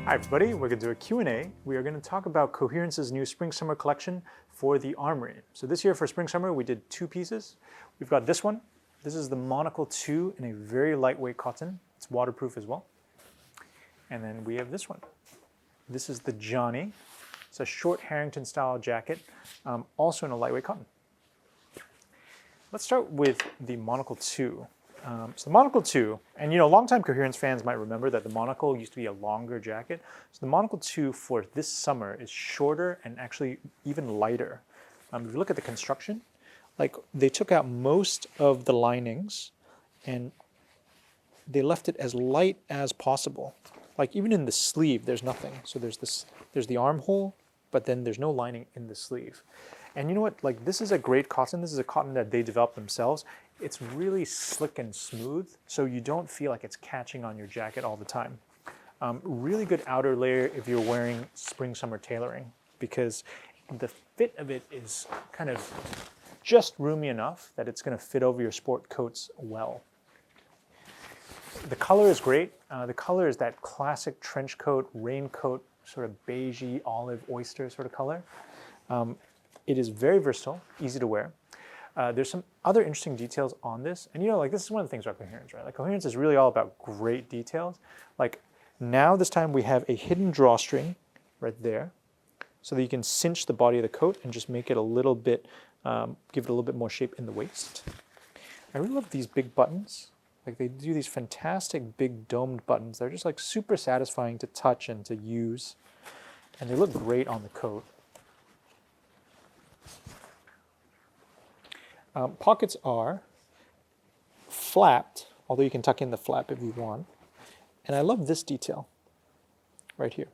Hi everybody, we're going to do a Q&A. We are going to talk about Cohérence's new Spring-Summer collection for the Armoury. So this year for Spring-Summer we did two pieces. We've got this one. This is the Monocle 2 in a very lightweight cotton. It's waterproof as well. And then we have this one. This is the Johnny. It's a short Harrington style jacket, also in a lightweight cotton. Let's start with the Monocle 2. So the Monocle 2, and longtime Cohérence fans might remember that the Monocle used to be a longer jacket. So the Monocle 2 for this summer is shorter and actually even lighter. If you look at the construction, like they took out most of the linings and they left it as light as possible. Like even in the sleeve, there's nothing. So there's the armhole, but then there's no lining in the sleeve. And you know what, like this is a great cotton. This is a cotton that they developed themselves. It's really slick and smooth, so you don't feel like it's catching on your jacket all the time. Really good outer layer if you're wearing spring-summer tailoring, because the fit of it is kind of just roomy enough that it's going to fit over your sport coats well. The color is great. The color is that classic trench coat, raincoat, sort of beigey, olive, oyster sort of color. It is very versatile, easy to wear. There's some other interesting details on this, and like this is one of the things about Cohérence, right? Like Cohérence is really all about great details. Like now this time we have a hidden drawstring right there, so that you can cinch the body of the coat and just make it a little bit, give it a little bit more shape in the waist. I really love these big buttons. Like they do these fantastic big domed buttons. They're just like super satisfying to touch and to use, and they look great on the coat. Pockets are flapped, although you can tuck in the flap if you want. And I love this detail right here.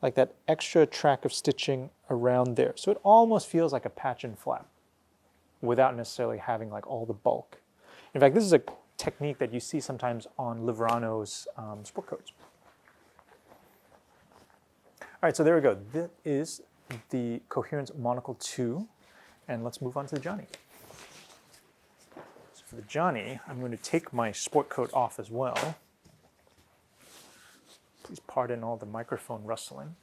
Like that extra track of stitching around there. So it almost feels like a patch and flap without necessarily having like all the bulk. In fact, this is a technique that you see sometimes on Liverano's sport coats. All right, so there we go. This is the Cohérence Monocle 2. And let's move on to the Johnny. So for the Johnny, I'm going to take my sport coat off as well. Please pardon all the microphone rustling.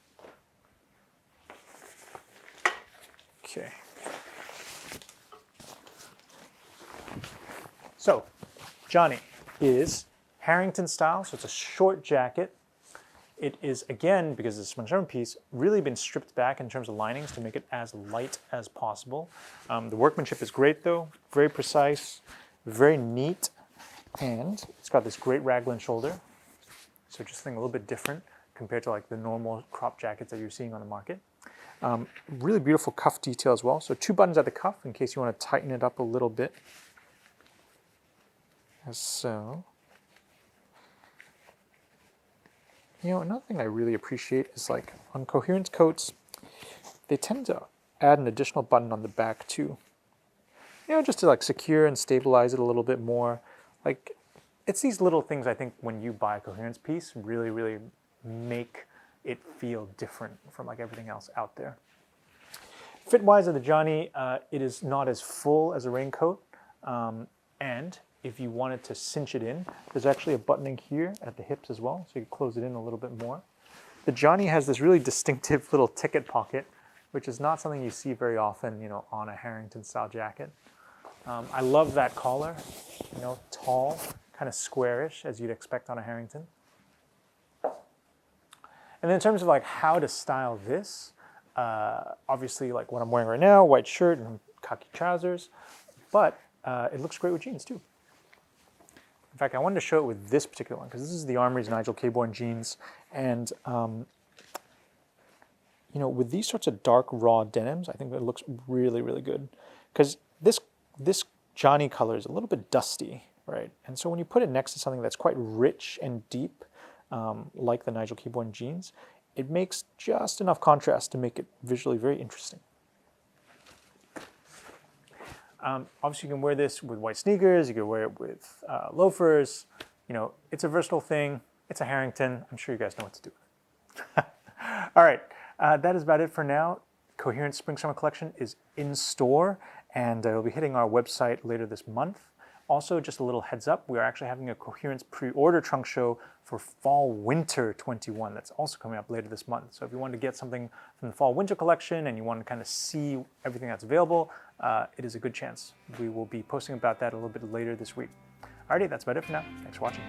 Okay. So, Johnny is Harrington style, so it's a short jacket. It is, again, because it's a spring-summer piece, really been stripped back in terms of linings to make it as light as possible. The workmanship is great though, very precise, very neat, and it's got this great raglan shoulder. So just something a little bit different compared to like the normal crop jackets that you're seeing on the market. Really beautiful cuff detail as well. So two buttons at the cuff in case you want to tighten it up a little bit. As so. Another thing I really appreciate is like on Cohérence coats, they tend to add an additional button on the back too. Just to like secure and stabilize it a little bit more. Like it's these little things I think when you buy a Cohérence piece really, really make it feel different from like everything else out there. Fit-wise of the Johnny, it is not as full as a raincoat, and if you wanted to cinch it in, there's actually a buttoning here at the hips as well, so you can close it in a little bit more. The Johnny has this really distinctive little ticket pocket, which is not something you see very often, on a Harrington style jacket. I love that collar, tall, kind of squarish as you'd expect on a Harrington. And then in terms of like how to style this, obviously like what I'm wearing right now, white shirt and khaki trousers, but it looks great with jeans too. In fact, I wanted to show it with this particular one because this is the Armoury's Nigel Cabourn jeans, and with these sorts of dark raw denims, I think it looks really, really good because this Johnny color is a little bit dusty, right? And so when you put it next to something that's quite rich and deep, like the Nigel Cabourn jeans, it makes just enough contrast to make it visually very interesting. Obviously, you can wear this with white sneakers. You can wear it with loafers. It's a versatile thing. It's a Harrington. I'm sure you guys know what to do with it. All right, that is about it for now. Cohérence Spring Summer Collection is in store, and it'll be hitting our website later this month. Also, just a little heads up, we are actually having a Coherence pre-order trunk show for Fall/Winter 21. That's also coming up later this month. So if you want to get something from the Fall/Winter collection and you want to kind of see everything that's available, it is a good chance. We will be posting about that a little bit later this week. Alrighty, that's about it for now. Thanks for watching.